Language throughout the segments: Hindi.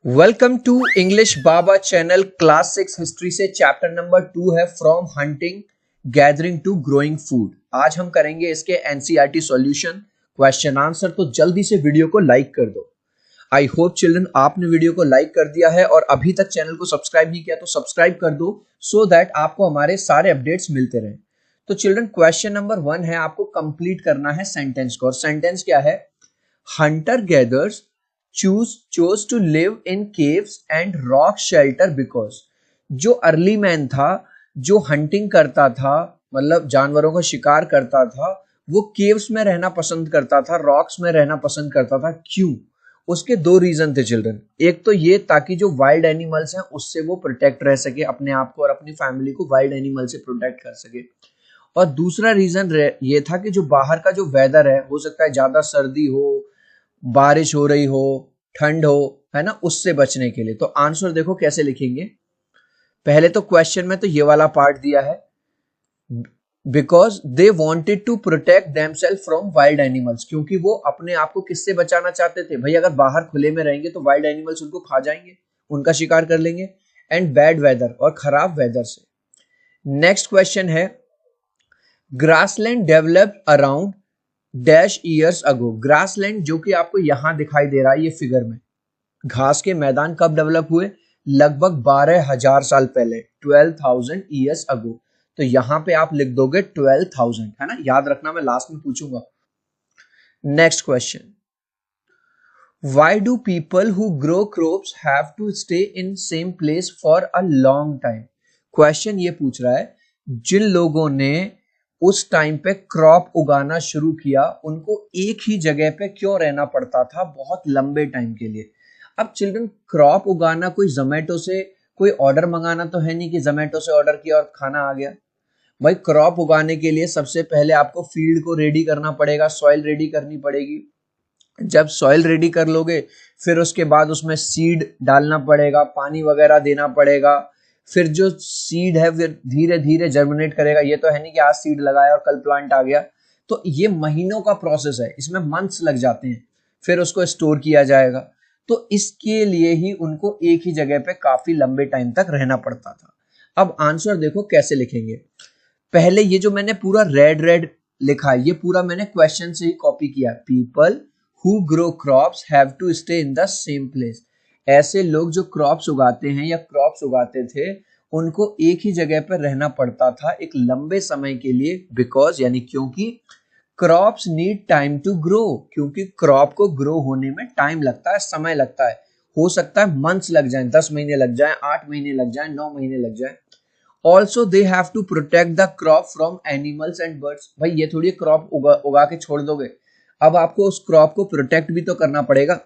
Welcome to English Baba channel. Class 6 history से चैप्टर नंबर 2 है from hunting gathering to growing food. आज हम करेंगे इसके एनसीईआरटी सॉल्यूशन, क्वेश्चन आंसर। तो जल्दी से वीडियो को लाइक कर दो। आई होप चिल्ड्रन आपने वीडियो को लाइक कर दिया है और अभी तक चैनल को सब्सक्राइब नहीं किया तो सब्सक्राइब कर दो सो दैट आपको हमारे सारे अपडेट्स मिलते रहें। तो चिल्ड्रन क्वेश्चन नंबर 1 है, आपको कंप्लीट करना है सेंटेंस को। और सेंटेंस क्या है? Hunter gathers chose to live in caves and rock shelter because जो अर्ली मैन था, जो हंटिंग करता था, मतलब जानवरों का शिकार करता था, वो केव्स में रहना पसंद करता था, रॉक्स में रहना पसंद करता था। क्यों? उसके दो रीजन थे चिल्ड्रन। एक तो ये ताकि जो वाइल्ड एनिमल्स हैं उससे वो प्रोटेक्ट रह सके, अपने आप को और अपनी फैमिली को वाइल्ड एनिमल से प्रोटेक्ट कर सके। और दूसरा रीजन ये था कि जो बाहर का जो वेदर है, हो सकता है ज्यादा सर्दी हो, बारिश हो रही हो, ठंड हो, है ना, उससे बचने के लिए। तो आंसर देखो कैसे लिखेंगे। पहले तो क्वेश्चन में तो ये वाला पार्ट दिया है, because they wanted to protect themselves from wild animals, क्योंकि वो अपने आप को किससे बचाना चाहते थे भाई? अगर बाहर खुले में रहेंगे तो वाइल्ड एनिमल्स उनको खा जाएंगे, उनका शिकार कर लेंगे। एंड बैड वेदर, और खराब वेदर से। नेक्स्ट क्वेश्चन है, grassland developed around dash years ago. Grassland जो कि आपको यहां दिखाई दे रहा है ये फिगर में, घास के मैदान कब डेवलप हुए? लगभग 12,000 साल पहले, 12,000 ईयर्स अगो। तो यहां पे आप लिख दोगे 12,000, है ना, याद रखना, मैं लास्ट में पूछूंगा। Next question, why do people who grow crops have to stay in same place for a long time? Question ये पूछ रहा है, जिन लोगों ने उस टाइम पे क्रॉप उगाना शुरू किया उनको एक ही जगह पे क्यों रहना पड़ता था बहुत लंबे टाइम के लिए? अब चिल्ड्रन, क्रॉप उगाना कोई जोमेटो से कोई ऑर्डर मंगाना तो है नहीं कि जोमेटो से ऑर्डर किया और खाना आ गया। भाई क्रॉप उगाने के लिए सबसे पहले आपको फील्ड को रेडी करना पड़ेगा, सॉइल रेडी करनी पड़ेगी। जब सॉइल रेडी कर लोगे फिर उसके बाद उसमें सीड डालना पड़ेगा, पानी वगैरह देना पड़ेगा। फिर जो सीड है फिर धीरे धीरे जर्मिनेट करेगा। ये तो है नहीं कि आज सीड लगाया और कल प्लांट आ गया। तो ये महीनों का प्रोसेस है, इसमें मंथ्स लग जाते हैं। फिर उसको स्टोर किया जाएगा। तो इसके लिए ही उनको एक ही जगह पे काफी लंबे टाइम तक रहना पड़ता था। अब आंसर देखो कैसे लिखेंगे। पहले ये जो मैंने पूरा रेड रेड लिखा है ये पूरा मैंने क्वेश्चन से ही कॉपी किया। People who grow crops have to stay in the same place. ऐसे लोग जो क्रॉप्स उगाते हैं या क्रॉप्स उगाते थे उनको एक ही जगह पर रहना पड़ता था एक लंबे समय के लिए। बिकॉज यानी क्योंकि crops need time to grow, क्योंकि क्रॉप को ग्रो होने में टाइम लगता है, समय लगता है। हो सकता है मंथ्स लग जाएं, 10 महीने लग जाएं, 8 महीने लग जाएं, 9 महीने लग जाएं। Also they have to protect the crop from animals and birds. भाई ये थोड़ी क्रॉप उगा के छोड़ दोगे, अब आपको उस क्रॉप को प्रोटेक्ट भी तो करना पड़ेगा।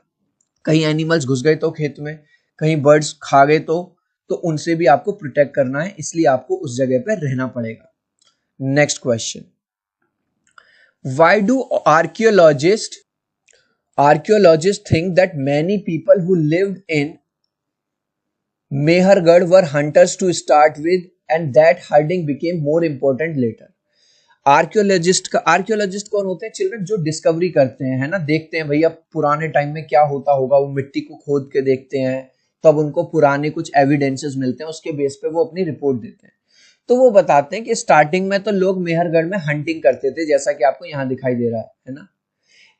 कहीं एनिमल्स घुस गए तो खेत में, कहीं बर्ड्स खा गए तो उनसे भी आपको प्रोटेक्ट करना है, इसलिए आपको उस जगह पर रहना पड़ेगा। Next question, why do archaeologists think that many people who lived in Mehergarh were hunters to start with and that hunting became more important later? Archaeologist कौन होते हैं चिल्ड्रन? जो डिस्कवरी करते हैं, है ना, देखते हैं भैया पुराने टाइम में क्या होता होगा, वो मिट्टी को खोद के देखते हैं, तब उनको पुराने कुछ एविडेंसेस मिलते हैं, उसके बेस पे वो अपनी रिपोर्ट देते हैं। तो वो बताते हैं कि स्टार्टिंग में तो लोग मेहरगढ़ में हंटिंग करते थे, जैसा कि आपको यहाँ दिखाई दे रहा है ना।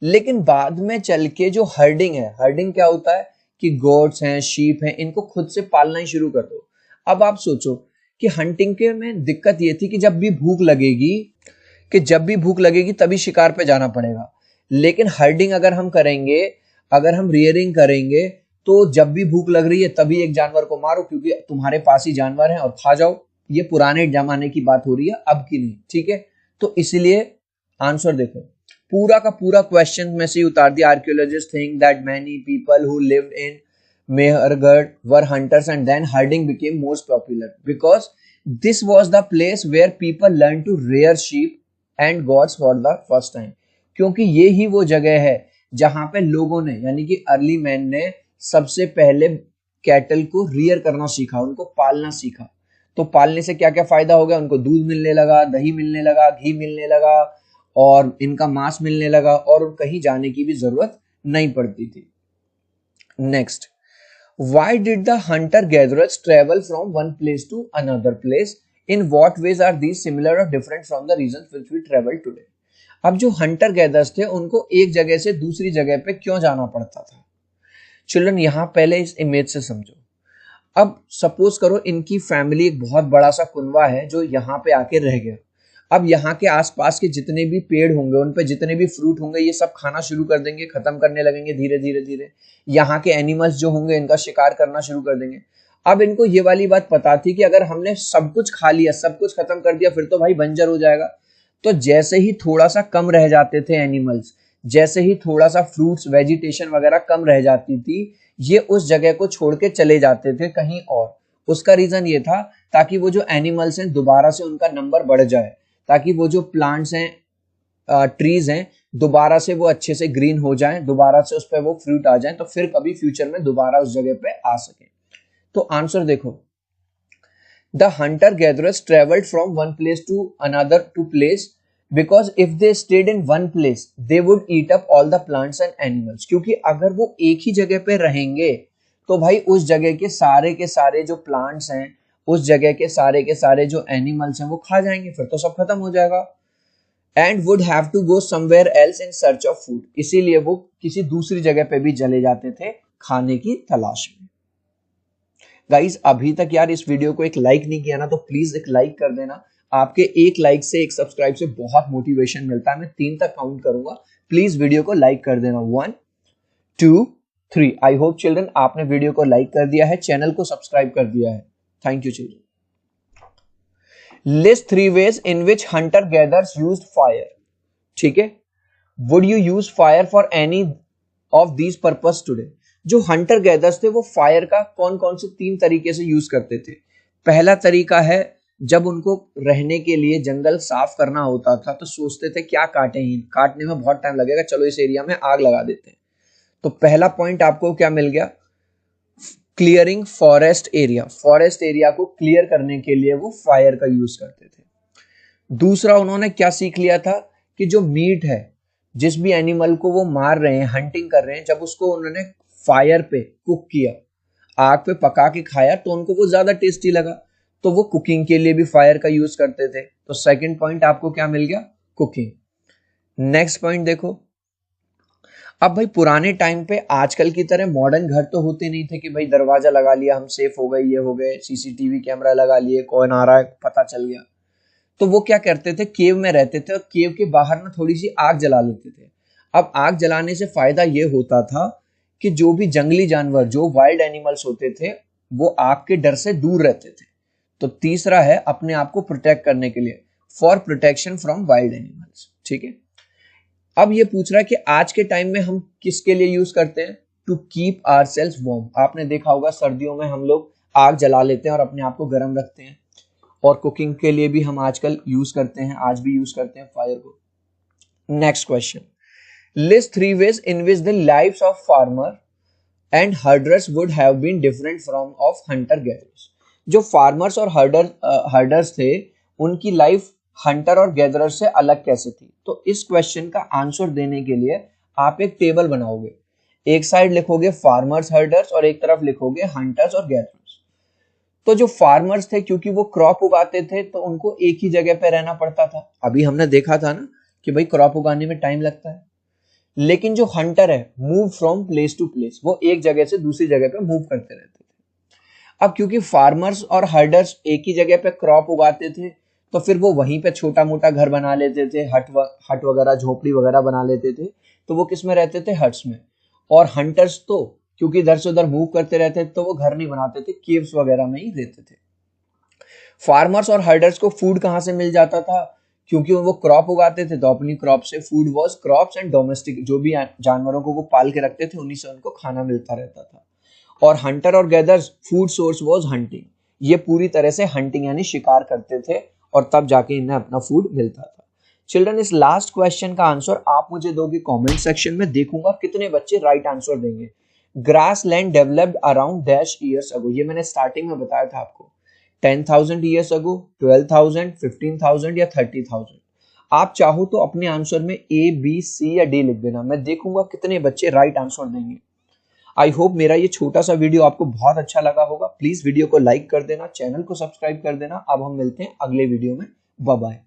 लेकिन बाद में चल के जो हर्डिंग है, हर्डिंग क्या होता है कि गोट्स हैं, शीप हैं, इनको खुद से पालना ही शुरू कर दो। अब आप सोचो कि हंटिंग के में दिक्कत ये थी कि जब भी भूख लगेगी तभी शिकार पे जाना पड़ेगा। लेकिन हर्डिंग अगर हम करेंगे, अगर हम रियरिंग करेंगे, तो जब भी भूख लग रही है तभी एक जानवर को मारो, क्योंकि तुम्हारे पास ही जानवर है, और खा जाओ। ये पुराने जमाने की बात हो रही है, अब की नहीं, ठीक है। तो इसलिए आंसर देखो, पूरा का पूरा क्वेश्चन में से उतार दिया। Archaeologist think that many people who lived in Mehergarh were hunters and then herding became most popular because this was the place where people learned to rear sheep and goats for the first time। क्योंकि ये ही वो जगह है जहां पे लोगों ने, यानी कि अर्ली मैन ने सबसे पहले कैटल को रियर करना सीखा, उनको पालना सीखा। तो पालने से क्या क्या फायदा हो गया? उनको दूध मिलने लगा, दही मिलने लगा, घी मिलने लगा, और इनका मांस मिलने लगा, और कहीं जाने की भी जरूरत नहीं पड़ती थी। Next, Why did the hunter gatherers travel from one place to another place? In what ways are these similar or different from the reasons which we travel today? अब जो हंटर गैदर्स थे उनको एक जगह से दूसरी जगह पे क्यों जाना पड़ता था? चिल्ड्रन यहां पहले इस इमेज से समझो। अब सपोज करो इनकी फैमिली एक बहुत बड़ा सा कुनवा है जो यहाँ पे आके रह गया। अब यहाँ के आसपास के जितने भी पेड़ होंगे, उन पे जितने भी फ्रूट होंगे, ये सब खाना शुरू कर देंगे, खत्म करने लगेंगे धीरे धीरे धीरे। यहाँ के एनिमल्स जो होंगे इनका शिकार करना शुरू कर देंगे। अब इनको ये वाली बात पता थी कि अगर हमने सब कुछ खा लिया, सब कुछ खत्म कर दिया, फिर तो भाई बंजर हो जाएगा। तो जैसे ही थोड़ा सा कम रह जाते थे एनिमल्स, जैसे ही थोड़ा सा फ्रूट्स वेजिटेशन वगैरह कम रह जाती थी, ये उस जगह को छोड़ के चले जाते थे कहीं और। उसका रीजन ये था ताकि वो जो एनिमल्स हैं दोबारा से उनका नंबर बढ़ जाए, ताकि वो जो प्लांट्स हैं, ट्रीज हैं, दोबारा से वो अच्छे से ग्रीन हो जाएं, दोबारा से उस पर वो फ्रूट आ जाएं, तो फिर कभी फ्यूचर में दोबारा उस जगह पे आ सके। तो आंसर देखो, the hunter gatherers travelled from one place to another to place because if they stayed in one place they would eat up all the plants and animals। क्योंकि अगर वो एक ही जगह पे रहेंगे तो भाई उस जगह के सारे जो प्लांट्स हैं, उस जगह के सारे जो एनिमल्स हैं वो खा जाएंगे, फिर तो सब खत्म हो जाएगा। And would have to go somewhere else in search of food, इसीलिए वो किसी दूसरी जगह पे भी चले जाते थे खाने की तलाश में। गाइस अभी तक यार इस वीडियो को एक लाइक नहीं किया ना, तो प्लीज एक लाइक कर देना। आपके एक लाइक से, एक सब्सक्राइब से बहुत मोटिवेशन मिलता है। मैं 3 तक काउंट करूंगा, प्लीज वीडियो को लाइक कर देना। 1 2 3। आई होप चिल्ड्रन आपने वीडियो को लाइक कर दिया है, चैनल को सब्सक्राइब कर दिया है। Thank you children. List 3 ways in which hunter gatherers used fire। ठीक है, would you use fire for any of these purpose today. जो हंटर गैदर्स थे वो फायर का कौन कौन से 3 तरीके से यूज करते थे। पहला तरीका है, जब उनको रहने के लिए जंगल साफ करना होता था तो सोचते थे क्या काटें, ही काटने में बहुत टाइम लगेगा, चलो इस एरिया में आग लगा देते हैं। तो पहला पॉइंट आपको क्या मिल गया, clearing forest area. Forest area को क्लियर करने के लिए वो फायर का यूज करते थे। दूसरा उन्होंने क्या सीख लिया था कि जो मीट है, जिस भी एनिमल को वो मार रहे हैं, हंटिंग कर रहे हैं, जब उसको उन्होंने फायर पे कुक किया, आग पे पका के खाया, तो उनको वो ज्यादा टेस्टी लगा, तो वो कुकिंग के लिए भी फायर का यूज करते थे। तो सेकंड पॉइंट आपको क्या मिल गया, कुकिंग। नेक्स्ट पॉइंट देखो, अब भाई पुराने टाइम पे आजकल की तरह मॉडर्न घर तो होते नहीं थे कि भाई दरवाजा लगा लिया, हम सेफ हो गए, ये हो गए, सीसीटीवी कैमरा लगा लिए, कौन आ रहा है पता चल गया। तो वो क्या करते थे, केव में रहते थे और केव के बाहर ना थोड़ी सी आग जला लेते थे। अब आग जलाने से फायदा ये होता था कि जो भी जंगली जानवर, जो वाइल्ड एनिमल्स होते थे, वो आग के डर से दूर रहते थे। तो तीसरा है अपने आप को प्रोटेक्ट करने के लिए, for protection from wild animals. ठीक है, अब ये पूछ रहा है कि आज के टाइम में हम किसके लिए यूज करते हैं, टू कीप आवरसेल्व्स वार्म। आपने देखा होगा सर्दियों में हम लोग आग जला लेते हैं और अपने आप को गर्म रखते हैं, और कुकिंग के लिए भी हम आजकल यूज करते हैं, आज भी यूज करते हैं फायर को। Next question, list 3 ways in which the lives of farmer and herders would have been different from of hunter gatherers। जो फार्मर्स और हर्डर्स थे उनकी लाइफ हंटर और गैदरर से अलग कैसे थी। तो इस क्वेश्चन का आंसर देने के लिए आप एक टेबल बनाओगे, एक साइड लिखोगे फार्मर्स हर्डर्स और एक तरफ लिखोगे हंटर्स और गैदरर्स। तो जो फार्मर्स थे, क्योंकि वो क्रॉप उगाते थे तो उनको एक ही जगह पे रहना पड़ता था। अभी हमने देखा था ना कि भाई क्रॉप उगाने में टाइम लगता है। लेकिन जो हंटर है, move from place to place, वो एक जगह से दूसरी जगह पे मूव करते रहते थे। अब क्योंकि फार्मर्स और हर्डर्स एक ही जगह पे क्रॉप उगाते थे, तो फिर वो वहीं पे छोटा मोटा घर बना लेते थे, हट वगैरह, झोपड़ी वगैरह बना लेते थे। तो वो किस में रहते थे, हट्स में। और हंटर्स तो क्योंकि इधर से उधर मूव करते रहते थे तो वो घर नहीं बनाते थे, केव्स वगैरह में ही रहते थे। फार्मर्स और हर्डर्स को फूड कहाँ से मिल जाता था, क्योंकि वो क्रॉप उगाते थे तो अपनी क्रॉप से, food was crops and domestic, जो भी जानवरों को वो पाल के रखते थे उन्हीं से उनको खाना मिलता रहता था। और हंटर और gathers, food source was hunting, ये पूरी तरह से हंटिंग यानी शिकार करते थे और तब जाके इन्हें अपना फूड मिलता था। चिल्ड्रन, इस लास्ट क्वेश्चन का आंसर आप मुझे दोगे कमेंट सेक्शन में, देखूंगा कितने बच्चे राइट आंसर देंगे। Grass land developed around dash years ago, ये मैंने स्टार्टिंग में बताया था आपको, 10,000 ईयर्स अगो, 12,000, 15,000 या 30,000। आप चाहो तो अपने आंसर में A, B, C या D लिख देना, मैं देखूंगा कितने बच्चे राइट आंसर देंगे। आई होप मेरा ये छोटा सा वीडियो आपको बहुत अच्छा लगा होगा। प्लीज वीडियो को लाइक कर देना, चैनल को सब्सक्राइब कर देना। अब हम मिलते हैं अगले वीडियो में। Bye bye.